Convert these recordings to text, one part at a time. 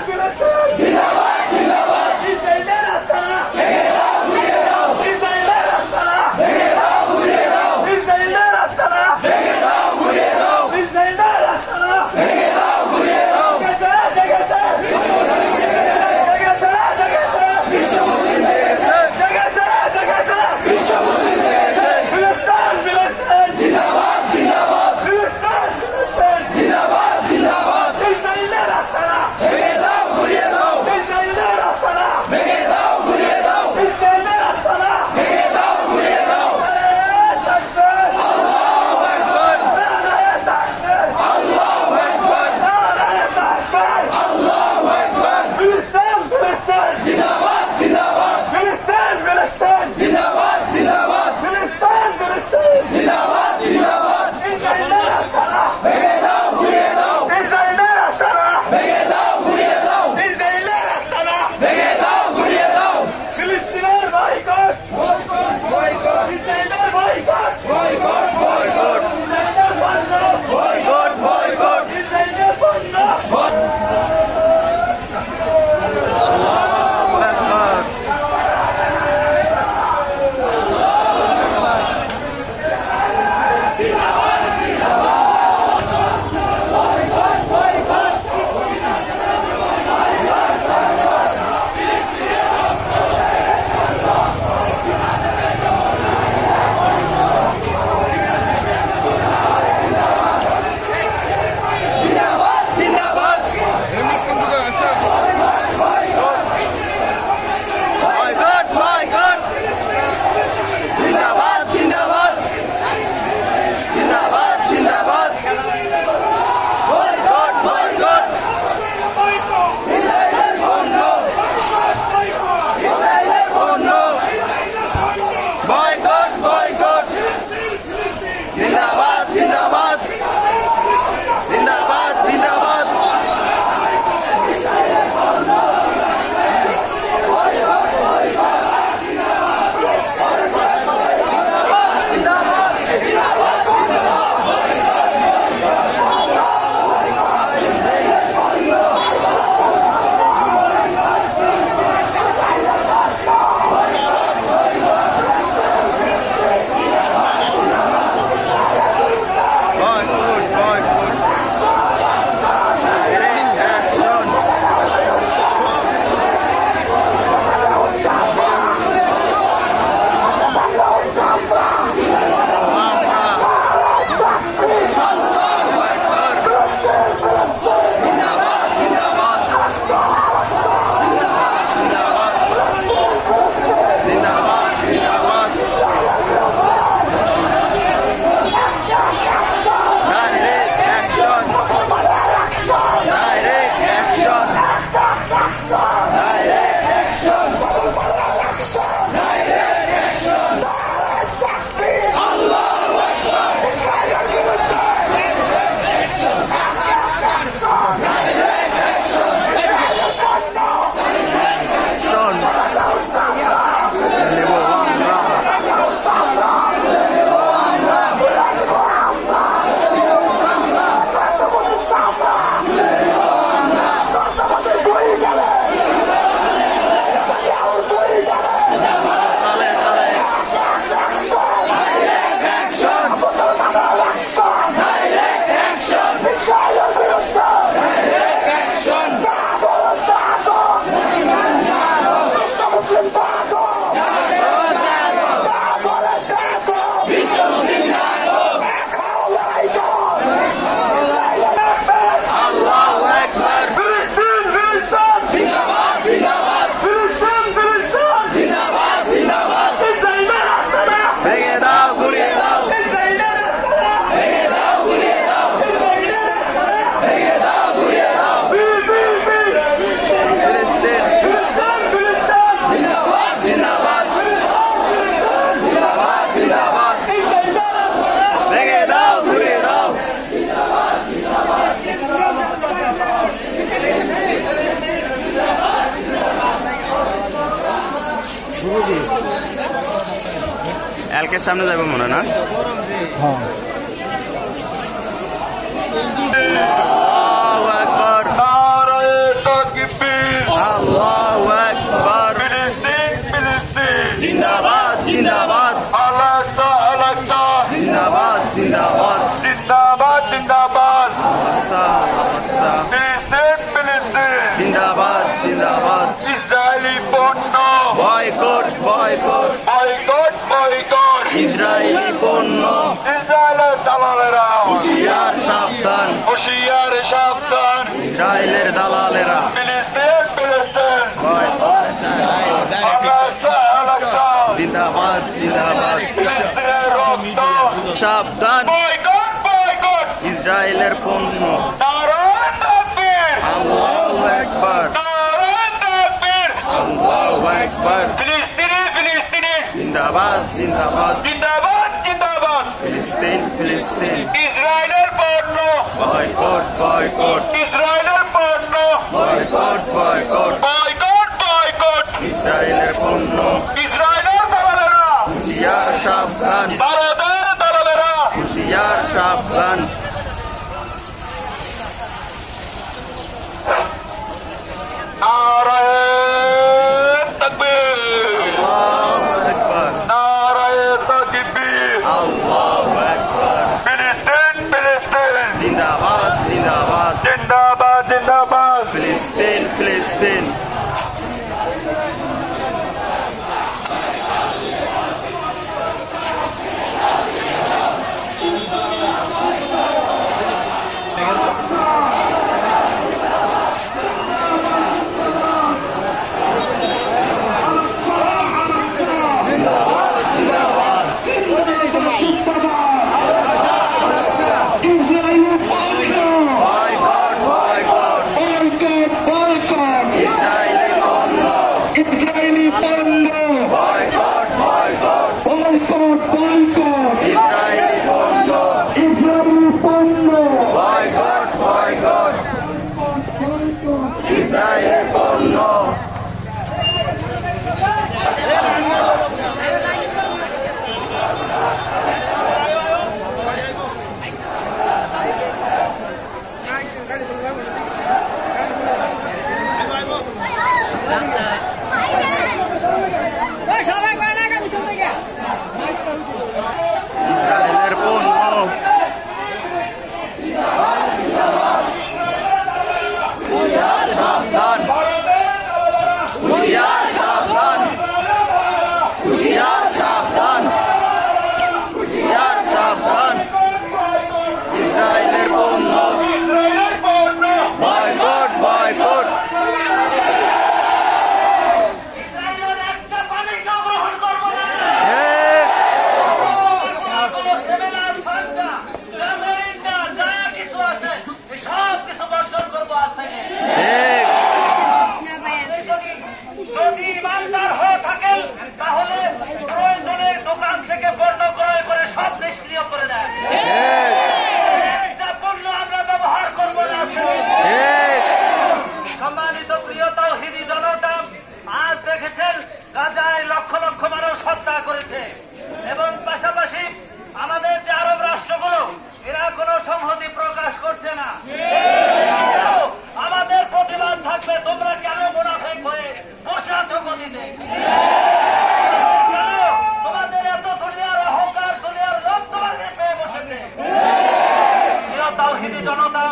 Filistin! এলকের সামনে যাবো মনে না? আল্লাহু আকবার। জিন্দাবাদ জিন্দাবাদ। জিন্দাবাদ জিন্দাবাদ। জিন্দাবাদ জিন্দাবাদ। ইসরায়েলি পণ্য boycott boycott. Boycott boycott. Israeli পণ্য। ইসরায়েলের দালালেরা হুঁশিয়ার সাবধান। হুঁশিয়ার সাবধান। ইসরায়েলের দালালেরা ফিলিস্তিন ফিলিস্তিন। জিন্দাবাদ জিন্দাবাদ। ফিলিস্তিনের রক্ত সাবধান। Boycott boycott. ইসরায়েলের পণ্য। নারায়ে তাকবীর। আল্লাহু আকবার। নারায়ে তাকবীর। আল্লাহু আকবার। ফিলিস্তিনি ফিলিস্তিনি। জিন্দাবাদ জিন্দাবাদ। জিন্দাবাদ জিন্দাবাদ। ফিলিস্তিন ফিলিস্তিন। ইসরায়েলের পণ্য বয়কট বয়কট। ইসরায়েলের পণ্য বয়কট বয়কট। Boycott boycott. ইসরায়েলের পণ্য। ইসরায়েলের দালালেরা হুঁশিয়ার সাবধান। ভারতের দালালেরা হুঁশিয়ার সাবধান। নারায়ে তাকবীর। আল্লাহু আকবার। নারায়ে তাকবীর। আল্লাহু আকবার। ফিলিস্তিন ফিলিস্তিন। জিন্দাবাদ জিন্দাবাদ। জিন্দাবাদ জিন্দাবাদ। ফিলিস্তিন ফিলিস্তিন। Boycott boycott. ইসরায়েলি পণ্য। Boycott boycott. ইসরায়েলি পণ্য। Boycott boycott. ইসরায়েলি পণ্য। ইসরায়েলের পণ্য। সাবধান। হুঁশিয়ার সাবধান। হুঁশিয়ার সাবধান। হুঁশিয়ার সাবধান। ইসরায়েলের পণ্য। Boycott boycott. যদি ইমানদার হয়ে থাকেন তাহলে প্রয়োজনে দোকান থেকে পণ্য ক্রয় করে সব নিষ্ক্রিয় করে দেয়। একটা পণ্য আমরা ব্যবহার করবো না। সম্মানিত প্রিয় তাওহীদি জনতা, আজ দেখেছেন গাজায় লক্ষ লক্ষ মানুষ হত্যা করেছে এবং পাশাপাশি আমাদের যে আরব রাষ্ট্রগুলো এরা কোনো সংহতি প্রকাশ করছে না। আমাদের প্রতিবাদ থাকবে, তোমরা কেন মুনাফিক হয়ে বসে আছো গদিতে? কেন তোমাদের এত দুনিয়ার অহংকার, দুনিয়ার লোক তোমাকে পেয়ে বসেছে? প্রিয় তাওহীদি জনতা,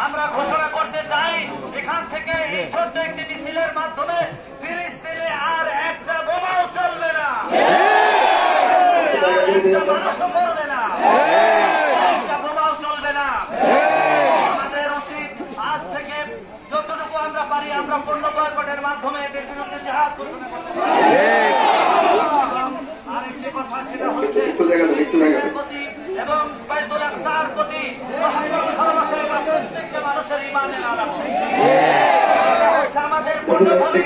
আমরা ঘোষণা করতে চাই এখান থেকে এই ছোট্ট একটি মিছিলের মাধ্যমে ফিলিস্তিনে আর একটা বোমাও চলবে না, একটা মানুষও মরবে না, একটা বোমাও চলবে না। আমাদের উচিত আজ থেকে যতটুকু আমরা পারি আমরা পণ্য বয়কটের মাধ্যমে এদের বিরুদ্ধে জিহাদ করব। আরেকটি কথা সেটা হচ্ছে প্রতি এবং বাইতুল আকসার প্রতি ভালোবাসার প্রত্যেকটা মানুষের ঈমানের আলাপ। আমাদের পণ্যভূমি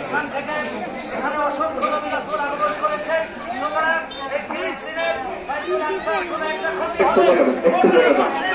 এখান থেকে এখানে অসংখ্য নবী রাসূল আগমন করেছে। সুতরাং এই ফিলিস্তিনের বাইতুল আকসার কোনো একটা ক্ষতি হবে